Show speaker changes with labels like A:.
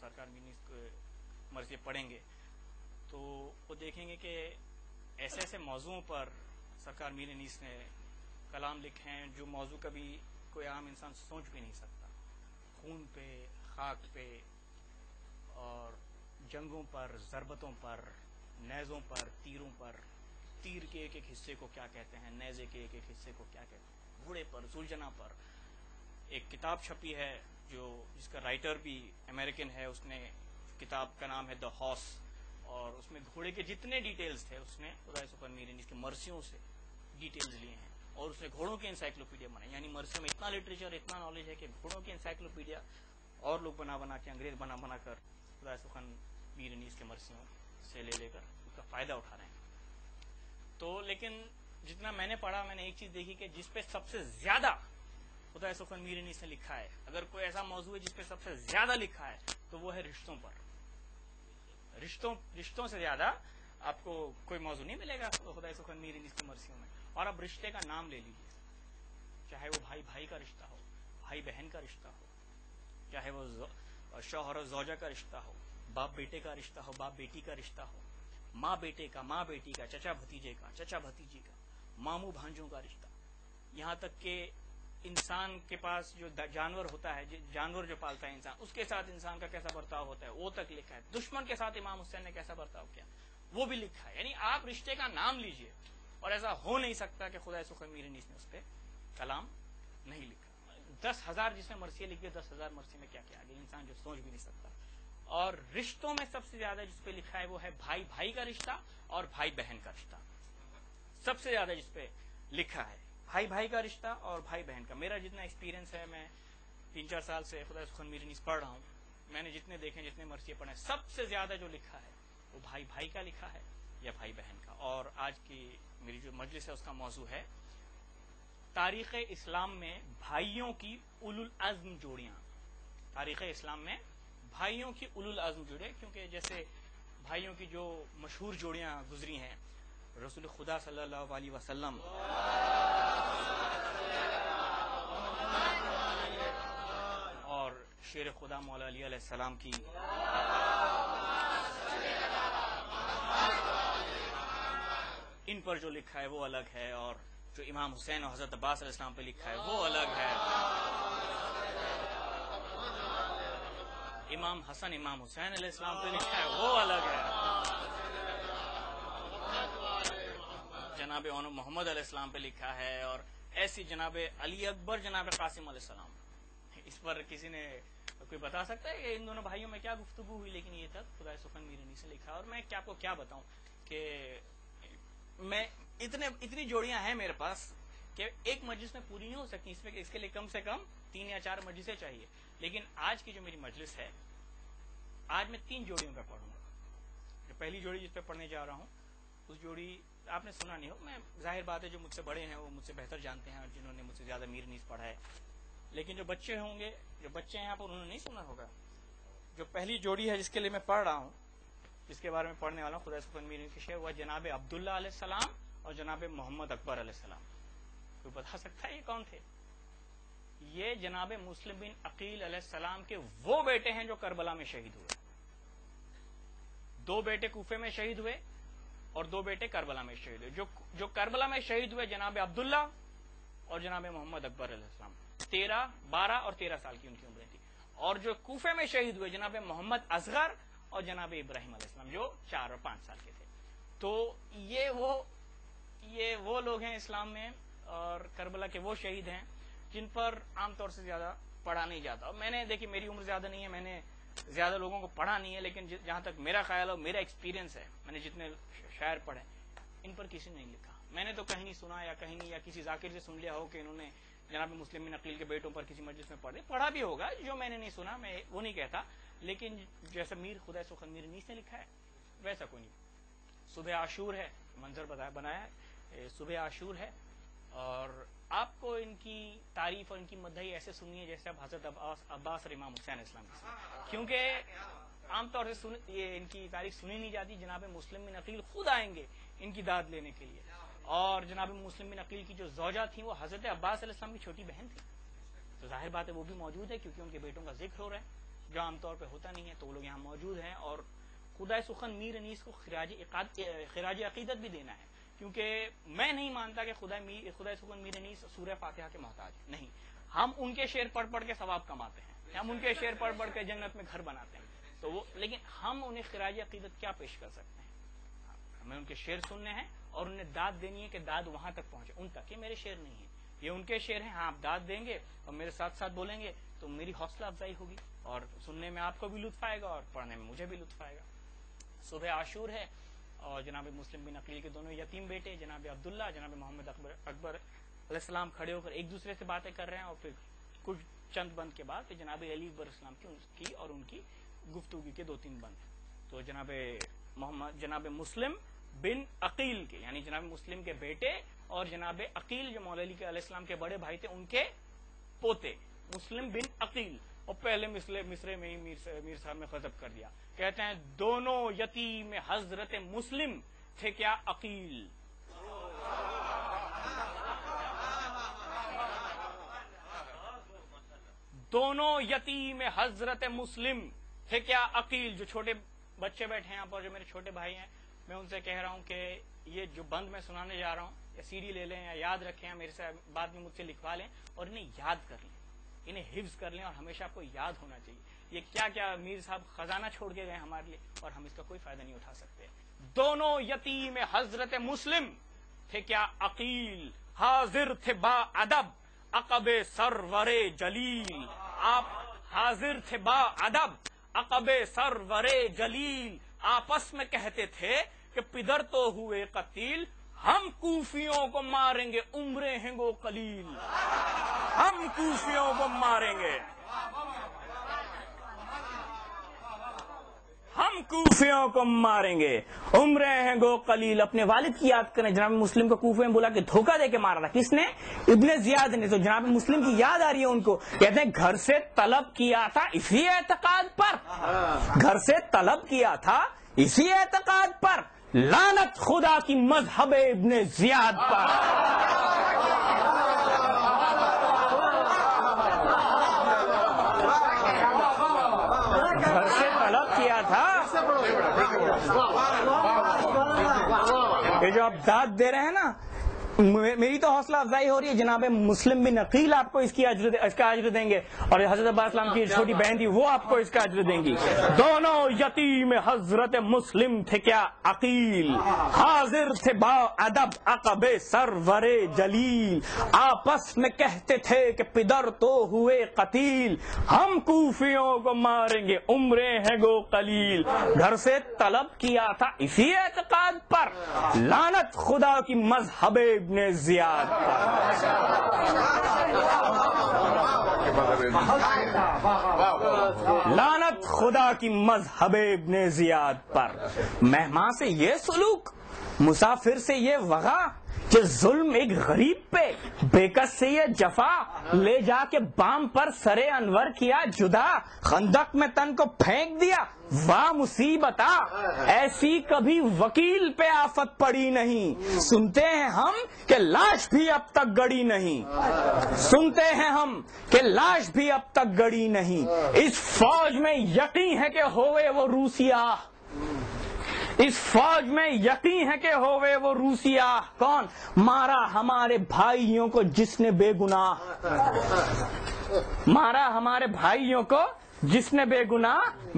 A: سرکار میر انیس کو مرثیے پڑھیں گے تو وہ دیکھیں گے کہ ایسے ایسے موضوعوں پر سرکار میر انیس نے کلام لکھے ہیں جو موضوع کبھی کوئی عام انسان سوچ بھی نہیں سکتا. خون پہ، خاک پہ، اور جنگوں پر، ضربتوں پر، نیزوں پر، تیروں پر، تیر کے ایک ایک حصے کو کیا کہتے ہیں، نیزے کے ایک ایک حصے کو کیا کہتے ہیں، گھوڑے پر، زلجنا پر. ایک کتاب چھپی ہے جس کا رائٹر بھی امریکن ہے. اس نے کتاب کا نام ہے دا ہارس، اور اس میں گھوڑے کے جتنے ڈیٹیلز تھے اس نے خدائے سبحان میر انیس کی مرثیوں سے ڈیٹیلز لیے ہیں، اور اس نے گھوڑوں کی انسائکلوپیڈیا بنائی. یعنی مرثیوں میں اتنا لٹریچر، اتنا نالج ہے کہ گھوڑوں کی انسائکلوپیڈیا اور لوگ بنا کے، انگریز بنا کر خدائے سبحان میر انیس کے مرثیوں سے لے کر اس کا فائدہ اٹھا رہے ہیں. تو لیکن جتنا میں نے پڑھا، میں نے ایک چیز دیکھی کہ جس پہ سب سے زیادہ خدائے سبحان میر انیس نے لکھا ہے، اگر کوئی ایسا موضوع ہے جس پہ سب سے زیادہ لکھا ہے تو وہ ہے رشتوں پر. رشتوں سے زیادہ آپ کو کوئی موضوع نہیں ملے گا خدائے سبحان میر انیس کی مرثیوں میں. اور اب رشتے کا نام لے لیجیے، چاہے وہ بھائی بھائی کا رشتہ ہو، بھائی بہن کا رشتہ ہو، چاہے وہ شوہر اور زوجہ کا رشتہ ہو، باپ بیٹے کا رشتہ ہو، باپ بیٹی کا رشتہ ہو، ماں بیٹے کا، ماں بیٹی کا، چچا بھتیجے کا، چچا بھتیجی کا، ماموں بھانجوں کا رشتہ، یہاں تک کہ انسان کے پاس جو جانور ہوتا ہے، جانور جو پالتا ہے انسان، اس کے ساتھ انسان کا کیسا برتاؤ ہوتا ہے وہ تک لکھا ہے. دشمن کے ساتھ امام حسین نے کیسا برتاؤ کیا وہ بھی لکھا ہے. یعنی آپ رشتے کا نام لیجئے اور ایسا ہو نہیں سکتا کہ خدائے سبحان میر انیس نے اس پہ کلام نہیں لکھا. 10,000 جس نے مرثیے لکھے، 10,000 مرثیے میں کیا کیا آگے انسان جو سوچ بھی نہیں سکتا. اور رشتوں میں سب سے زیادہ جس پہ لکھا ہے وہ ہے بھائی بھائی کا رشتہ اور بھائی بہن کا رشتہ. سب سے زیادہ جس پہ لکھا ہے بھائی بھائی کا رشتہ اور بھائی بہن کا. میرا جتنا ایکسپیرینس ہے، میں 3-4 سال سے خدائے سبحان میر انیس پڑھ رہا ہوں، میں نے جتنے دیکھے، جتنے مرثیے پڑھے، سب سے زیادہ جو لکھا ہے وہ بھائی بھائی کا لکھا ہے یا بھائی بہن کا. اور آج کی میری جو مجلس ہے اس کا موضوع ہے تاریخ اسلام میں بھائیوں کی اولو العزم جوڑیاں. تاریخ اسلام میں بھائیوں کی اولو العزم جوڑے، کیونکہ جیسے بھائیوں کی جو مشہور جوڑیاں گزری ہیں، رسول خدا صلی اللہ علیہ وسلم اور شیر خدا مولا علی علیہ السلام کی، ان پر جو لکھا ہے وہ الگ ہے، اور جو امام حسین اور حضرت عباس علیہ السلام پہ لکھا ہے وہ الگ ہے. امام حسن امام حسین علیہ السلام پہ لکھا ہے وہ الگ ہے. جناب محمد علیہ السلام پہ لکھا ہے، اور ایسی جناب علی اکبر، جناب قاسم علیہ السلام. اس پر کسی نے کوئی بتا سکتا ہے کہ ان دونوں بھائیوں میں کیا گفتگو ہوئی؟ لیکن یہ تک خدائے سبحان میر انیس سے لکھا. اور میں آپ کو کیا بتاؤں کہ میں اتنی جوڑیاں ہیں میرے پاس کہ ایک مجلس میں پوری نہیں ہو سکتی. اس کے لیے کم سے کم 3 یا 4 مجلسیں چاہیے. لیکن آج کی جو میری مجلس ہے، آج میں 3 جوڑیوں پہ پڑھوں گا. جو پہلی جوڑی جس پہ پڑھنے جا رہا ہوں، اس جوڑی آپ نے سنا نہیں ہو. میں ظاہر بات ہے جو مجھ سے بڑے ہیں وہ مجھ سے بہتر جانتے ہیں، اور جنہوں نے مجھ سے زیادہ میر انیس پڑھا ہے. لیکن جو بچے ہوں گے، جو بچے ہیں یہاں پر، انہوں نے نہیں سنا ہوگا. جو پہلی جوڑی ہے جس کے لیے میں پڑھ رہا ہوں، جس کے بارے میں پڑھنے والا ہوں، خدائے سبحان میر انیس کی شعر، وہ جناب عبداللہ علیہ السلام اور جناب محمد اکبر علیہ السلام. کوئی بتا سکتا ہے یہ کون تھے؟ یہ جناب مسلم بن عقیل علیہ السلام کے وہ بیٹے ہیں جو کربلا میں شہید ہوئے. 2 بیٹے کوفے میں شہید ہوئے اور 2 بیٹے کربلا میں شہید ہوئے. جو کربلا میں شہید ہوئے جناب عبداللہ اور جناب محمد اکبر علیہ السلام. 13، 12 اور 13 سال کی ان کی عمریں تھی. اور جو کوفے میں شہید ہوئے جناب محمد اصغر اور جناب ابراہیم علیہ السلام، جو 4 اور 5 سال کے تھے. تو یہ وہ لوگ ہیں اسلام میں، اور کربلا کے وہ شہید ہیں جن پر عام طور سے زیادہ پڑھا نہیں جاتا. اور میں نے دیکھی، میری عمر زیادہ نہیں ہے، میں نے زیادہ لوگوں کو پڑھا نہیں ہے، لیکن جہاں تک میرا خیال اور میرا ایکسپیرینس ہے، میں نے جتنے شاعر پڑھے ان پر کسی نے نہیں لکھا. میں نے تو کہیں نہیں سنا، یا کہیں نہیں، یا کسی ذاکر سے سن لیا ہو کہ انہوں نے جناب مسلم بن عقیل کے بیٹوں پر کسی مجلس میں پڑھا بھی ہوگا. جو میں نے نہیں سنا میں وہ نہیں کہتا، لیکن جیسا خدائے سبحان میر انیس نے لکھا ہے ویسا کوئی نہیں. صبح عاشور ہے، منظر بنایا ہے، صبح عاشور ہے، اور آپ کو ان کی تعریف اور ان کی مدحی ایسے سننی ہے جیسے آپ حضرت عباس اور امام حسین اسلام کی، کیونکہ عام طور سے یہ ان کی تاریخ سنی نہیں جاتی. جناب مسلم بن عقیل خود آئیں گے ان کی داد لینے کے لیے. اور جناب مسلم بن عقیل کی جو زوجہ تھیں وہ حضرت عباس علیہ السلام کی چھوٹی بہن تھی. تو ظاہر بات ہے وہ بھی موجود ہے، کیونکہ ان کے بیٹوں کا ذکر ہو رہا ہے. جو عام طور پہ ہوتا نہیں ہے، تو وہ لوگ یہاں موجود ہیں، اور خدا سخن میر انیس کو خراج عقیدت بھی دینا ہے، کیونکہ میں نہیں مانتا کہ خدا سخن میر انیس سورہ فاتحہ کے محتاج ہے، نہیں، ہم ان کے شعر پڑھ پڑھ کے ثواب کماتے ہیں، ہم ان کے شعر پڑھ پڑھ کے جنت میں گھر بناتے ہیں، تو وہ لیکن ہم انہیں خراج عقیدت کیا پیش کر سکتے ہیں؟ ہمیں ان کے شعر سننے ہیں اور انہیں داد دینی ہے کہ داد وہاں تک پہنچے ان تک. یہ میرے شعر نہیں ہیں، یہ ان کے شعر ہیں. ہاں آپ داد دیں گے اور میرے ساتھ ساتھ بولیں گے تو میری حوصلہ افزائی ہوگی، اور سننے میں آپ کو بھی لطف آئے گا اور پڑھنے میں مجھے بھی لطف آئے گا. صبح عاشور ہے اور جناب مسلم بن عقیل کے دونوں یتیم بیٹے جناب عبداللہ جناب محمد اکبر علیہ السلام کھڑے ہو کر ایک دوسرے سے باتیں کر رہے ہیں، اور پھر کچھ چند بند کے بعد پھر جناب علی اکبر اسلام کی اور ان کی گفتگو کے 2-3 بند. تو جناب مسلم بن عقیل کے یعنی جناب مسلم کے بیٹے اور جناب عقیل جو مولا علی علیہ السلام کے بڑے بھائی تھے ان کے پوتے مسلم بن عقیل، اور پہلے مصرے میں ہی میر صاحب نے غضب کر دیا. کہتے ہیں دونوں یتیم حضرت مسلم تھے کیا عقیل. دونوں یتیم حضرت مسلم تھے کیا عقیل. جو چھوٹے بچے بیٹھے ہیں یہاں پر جو میرے چھوٹے بھائی ہیں، میں ان سے کہہ رہا ہوں کہ یہ جو بند میں سنانے جا رہا ہوں یا سی ڈی لے لیں یا یاد رکھیں، میرے سے بعد میں مجھ سے لکھوا لیں اور انہیں یاد کر لیں، انہیں حفظ کر لیں، اور ہمیشہ آپ کو یاد ہونا چاہیے. یہ کیا کیا میر صاحب خزانہ چھوڑ کے گئے ہمارے لیے، اور ہم اس کا کوئی فائدہ نہیں اٹھا سکتے. دونوں یتیم حضرت مسلم تھے کیا عقیل، حاضر تھے با ادب عقب سرور جلیل. آپ حاضر تھے با ادب عقب سرور جلیل. آپس میں کہتے تھے کہ پدر تو ہوئے قتیل، ہم کوفیوں کو ماریں گے عمریں ہیں گو قلیل. ہم کوفیوں کو ماریں گے، ہم کوفیوں کو ماریں گے عمریں ہیں گو قلیل. اپنے والد کی یاد کریں، جناب مسلم کو کوفے میں بولا کہ دھوکہ دے کے مارا تھا. کس نے؟ ابن زیاد نے. تو جناب مسلم کی یاد آ رہی ہے ان کو. کہتے ہیں گھر سے طلب کیا تھا اسی اعتقاد پر، گھر سے طلب کیا تھا اسی اعتقاد پر، لعنت خدا کی مذہب ابن زیاد پر. گھر سے طلب کیا تھا. یہ جو آپ داد دے رہے ہیں نا، میری تو حوصلہ افزائی ہو رہی ہے. جناب مسلم بن عقیل آپ کو اس کا اجر دیں گے، اور حضرت عباس اسلام کی چھوٹی بہن تھی وہ آپ کو اس کا اجر دیں گی. دونوں یتیم حضرت مسلم تھے کیا عقیل، حاضر تھے با ادب عقب سرور جلیل. آپس میں کہتے تھے کہ پدر تو ہوئے قتیل، ہم کوفیوں کو ماریں گے عمریں ہیں گو قلیل. گھر سے طلب کیا تھا اسی اعتقاد پر، لعنت خدا کی مذہب ابن زیاد پر. لعنت خدا کی مذہب ابن زیاد پر. مہمان سے یہ سلوک، مسافر سے یہ وغا، کہ ظلم ایک غریب پہ، بےکس سے یہ جفا، لے جا کے بام پر سرے انور کیا جدا، خندق میں تن کو پھینک دیا واہ مصیبتا، ایسی کبھی وکیل پہ آفت پڑی نہیں. سنتے ہیں ہم کہ لاش بھی اب تک گڑی نہیں، سنتے ہیں ہم کہ لاش بھی اب تک گڑی نہیں. اس فوج میں یقین ہے کہ ہوئے وہ روسیا، اس فوج میں یقین ہے کہ ہوئے وہ روسیا. کون مارا ہمارے بھائیوں کو جس نے بے گناہ، مارا ہمارے بھائیوں کو جس نے بے گناہ